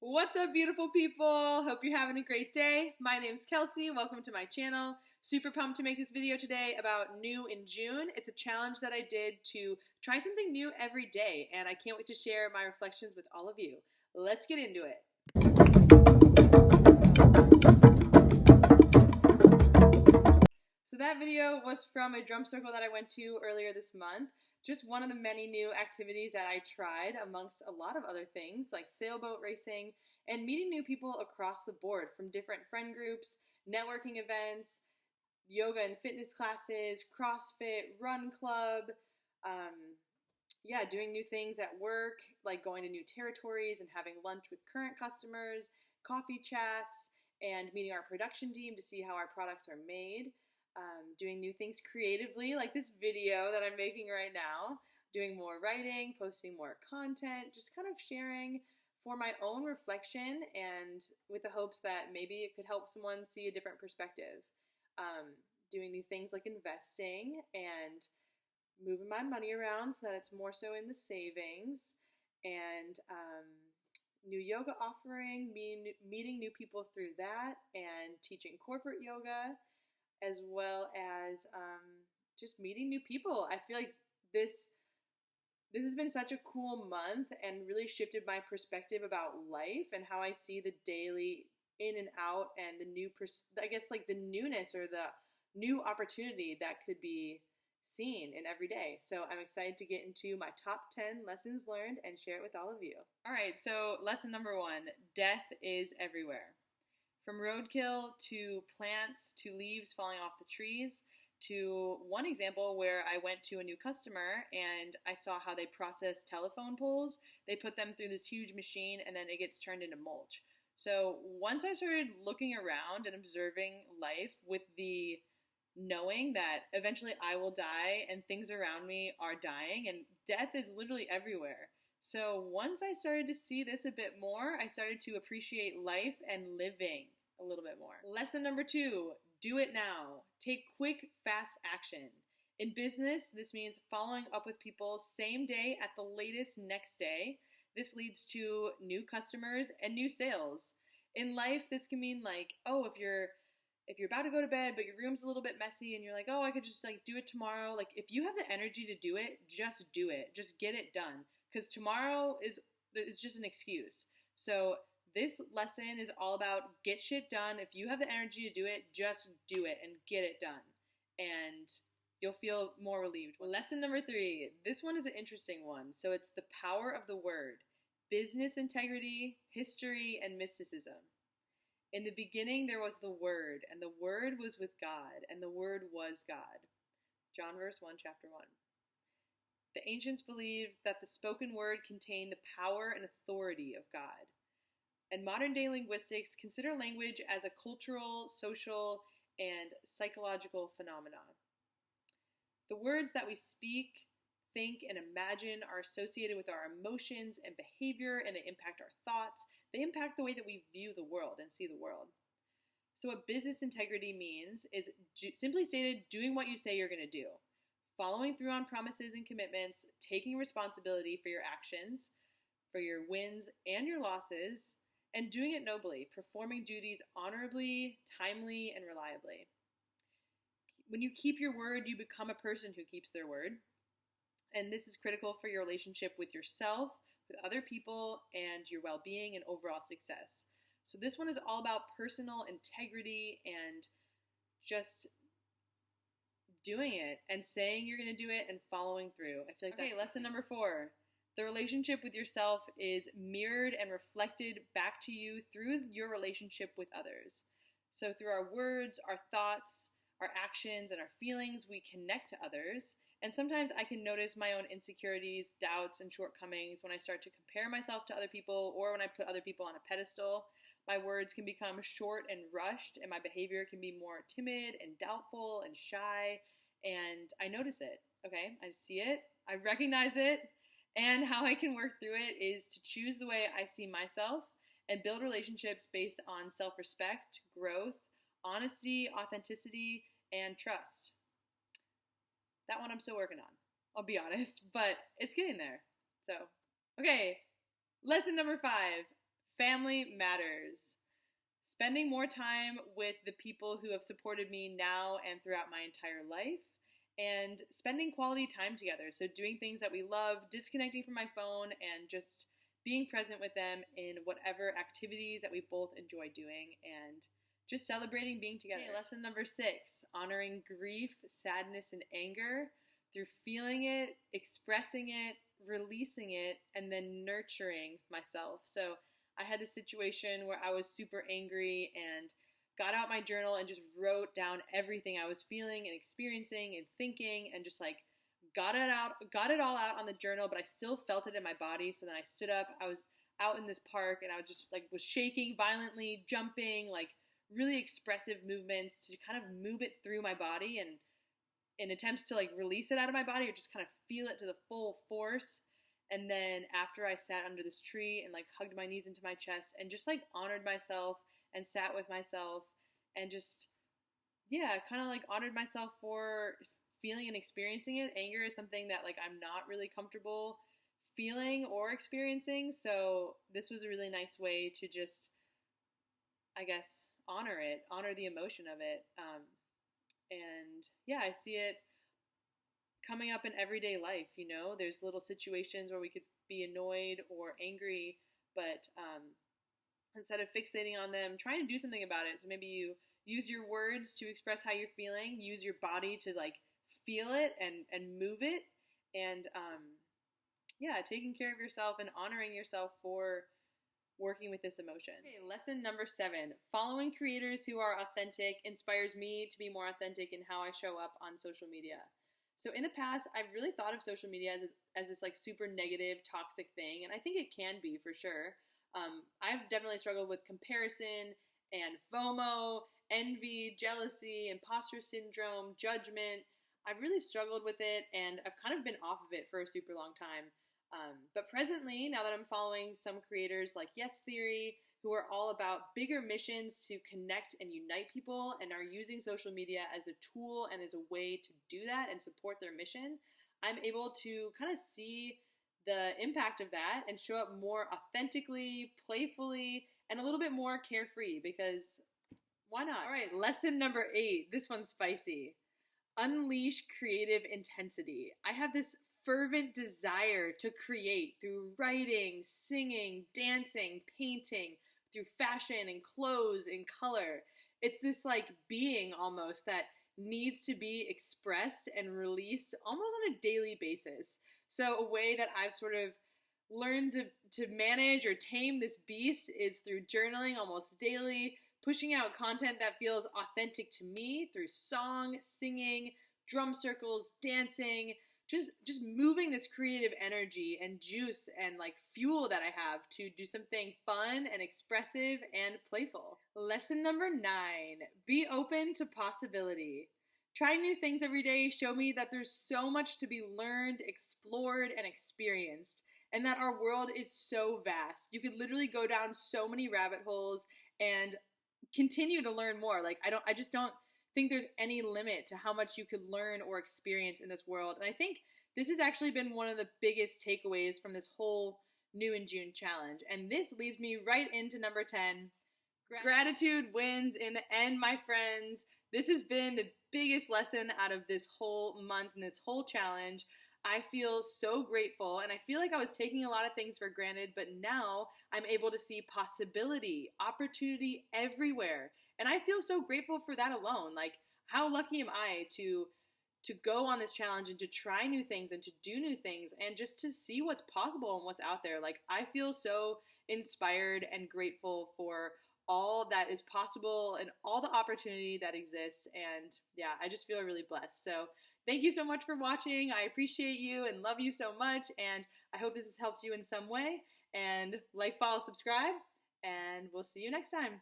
What's up, beautiful people? Hope you're having a great day. My name's Kelsey. Welcome to my channel. Super pumped to make this video today about new in June. It's a challenge that I did to try something new every day, and I can't wait to share my reflections with all of you. Let's get into it. So that video was from a drum circle that I went to earlier this month. Just one of the many new activities that I tried amongst a lot of other things like sailboat racing and meeting new people across the board from different friend groups, networking events, yoga and fitness classes, CrossFit, run club, doing new things at work, like going to new territories and having lunch with current customers, coffee chats, and meeting our production team to see how our products are made. Doing new things creatively, like this video that I'm making right now, doing more writing, posting more content, just kind of sharing for my own reflection and with the hopes that maybe it could help someone see a different perspective. Doing new things like investing and moving my money around so that it's more so in the savings, and new yoga offering, meeting new people through that, and teaching corporate yoga, as well as just meeting new people. I feel like this has been such a cool month and really shifted my perspective about life and how I see the daily in and out and the new, the newness or the new opportunity that could be seen in every day. So I'm excited to get into my top 10 lessons learned and share it with all of you. All right, so lesson number 1, death is everywhere. From roadkill to plants to leaves falling off the trees to one example where I went to a new customer and I saw how they process telephone poles. They put them through this huge machine and then it gets turned into mulch. So once I started looking around and observing life with the knowing that eventually I will die and things around me are dying and death is literally everywhere. So once I started to see this a bit more, I started to appreciate life and living a little bit more. Lesson number 2, do it now. Take quick, fast action. In business, this means following up with people same day at the latest next day. This leads to new customers and new sales. In life, this can mean like, if you're about to go to bed, but your room's a little bit messy and you're like, I could just do it tomorrow. Like if you have the energy to do it, just do it. Just get it done. Because tomorrow is just an excuse. So this lesson is all about get shit done. If you have the energy to do it, just do it and get it done. And you'll feel more relieved. Lesson number 3. This one is an interesting one. So it's the power of the word. Business integrity, history, and mysticism. In the beginning there was the Word, and the Word was with God, and the Word was God. John verse 1, chapter 1. The ancients believed that the spoken word contained the power and authority of God. And modern-day linguistics consider language as a cultural, social, and psychological phenomenon. The words that we speak, think, and imagine are associated with our emotions and behavior, and they impact our thoughts. They impact the way that we view the world and see the world. So what business integrity means is, simply stated, doing what you say you're going to do. Following through on promises and commitments, taking responsibility for your actions, for your wins and your losses, and doing it nobly, performing duties honorably, timely, and reliably. When you keep your word, you become a person who keeps their word. And this is critical for your relationship with yourself, with other people, and your well-being and overall success. So this one is all about personal integrity and just doing it and saying you're going to do it and following through. I feel like that's lesson number 4. The relationship with yourself is mirrored and reflected back to you through your relationship with others. So through our words, our thoughts, our actions, and our feelings, we connect to others. And sometimes I can notice my own insecurities, doubts, and shortcomings when I start to compare myself to other people or when I put other people on a pedestal. My words can become short and rushed, and my behavior can be more timid and doubtful and shy. And I notice it, okay? I see it, I recognize it, and how I can work through it is to choose the way I see myself and build relationships based on self-respect, growth, honesty, authenticity, and trust. That one I'm still working on, I'll be honest, but it's getting there. So, okay, lesson number 5, Family matters. Spending more time with the people who have supported me now and throughout my entire life, and spending quality time together. So doing things that we love, disconnecting from my phone, and just being present with them in whatever activities that we both enjoy doing, and just celebrating being together. Okay, lesson number 6, honoring grief, sadness, and anger through feeling it, expressing it, releasing it, and then nurturing myself. So I had this situation where I was super angry and got out my journal and just wrote down everything I was feeling and experiencing and thinking, and just like got it all out on the journal, but I still felt it in my body. So then I stood up, I was out in this park, and I was just like was shaking violently, jumping, like really expressive movements to kind of move it through my body, and in attempts to like release it out of my body or just kind of feel it to the full force. And then after I sat under this tree and like hugged my knees into my chest and just like honored myself and sat with myself and just, yeah, kind of like honored myself for feeling and experiencing it. Anger is something that like I'm not really comfortable feeling or experiencing. So this was a really nice way to just, I guess, honor it, honor the emotion of it. And yeah, I see it coming up in everyday life. You know, there's little situations where we could be annoyed or angry, but instead of fixating on them, trying to do something about it. So maybe you use your words to express how you're feeling, use your body to like feel it and move it, and yeah, taking care of yourself and honoring yourself for working with this emotion. Okay, lesson number 7, following creators who are authentic inspires me to be more authentic in how I show up on social media. So in the past, I've really thought of social media as this like super negative, toxic thing, and I think it can be for sure. I've definitely struggled with comparison and FOMO, envy, jealousy, imposter syndrome, judgment. I've really struggled with it, and I've kind of been off of it for a super long time. But presently, now that I'm following some creators like Yes Theory, who are all about bigger missions to connect and unite people and are using social media as a tool and as a way to do that and support their mission, I'm able to kind of see the impact of that and show up more authentically, playfully, and a little bit more carefree, because why not? All right, lesson number 8. This one's spicy. Unleash creative intensity. I have this fervent desire to create through writing, singing, dancing, painting, through fashion and clothes and color. It's this like being almost that needs to be expressed and released almost on a daily basis. So a way that I've sort of learned to manage or tame this beast is through journaling almost daily, pushing out content that feels authentic to me through song, singing, drum circles, dancing, just moving this creative energy and juice and like fuel that I have to do something fun and expressive and playful. Lesson number 9, be open to possibility. Trying new things every day show me that there's so much to be learned, explored, and experienced, and that our world is so vast. You could literally go down so many rabbit holes and continue to learn more. Like I just don't think there's any limit to how much you could learn or experience in this world. And I think this has actually been one of the biggest takeaways from this whole New in June challenge. And this leads me right into number 10. Gratitude wins in the end, my friends. This has been the biggest lesson out of this whole month and this whole challenge. I feel so grateful, and I feel like I was taking a lot of things for granted, but now I'm able to see possibility, opportunity everywhere. And I feel so grateful for that alone. Like, how lucky am I to go on this challenge and to try new things and to do new things and just to see what's possible and what's out there. Like, I feel so inspired and grateful for all that is possible and all the opportunity that exists. And yeah, I just feel really blessed. So thank you so much for watching. I appreciate you and love you so much. And I hope this has helped you in some way. And like, follow, subscribe, and we'll see you next time.